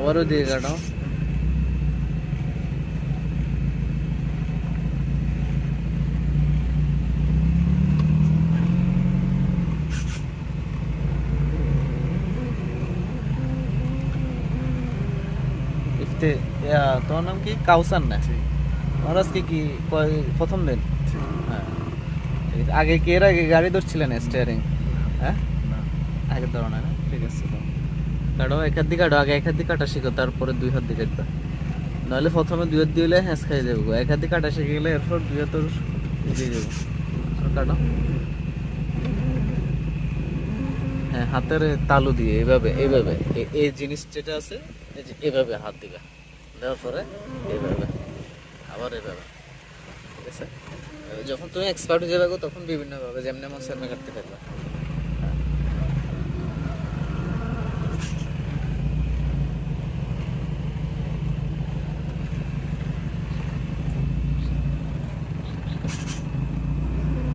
আবারও দিয়ে কাটো। তোমার নাম কি? কাউসার না? আমার আজকে কি প্রথম দিন? হ্যাঁ। আগে কি এর আগে গাড়ি ধরছিলেন স্টিয়ারিং? হ্যাঁ, আগে ধরো না। ঠিক আছে, কাটো এক হাত দিয়ে কাটো, আগে এক হাত দিয়ে কাটা শিখো, তারপরে দুই হাত দিয়ে কাটবা। নাহলে প্রথমে দুই হাত দিলে হ্যাঁ খাই যাবো, এক হাত দিয়ে কাটা শিখে গেলে এরপর দুই হাত দিয়ে যাবো। কাটো। হ্যাঁ, হাতের তালু দিয়ে এইভাবে এইভাবে এই জিনিস যেটা আছে এই যে এইভাবে হাত দিবা, দেওয়ার পরে এইভাবে আবার এইভাবে। ঠিক আছে, যখন তুমি এক্সপার্ট হয়ে যাবে তখন বিভিন্নভাবে যেমনি মন সেমনি কাটতে পারবা।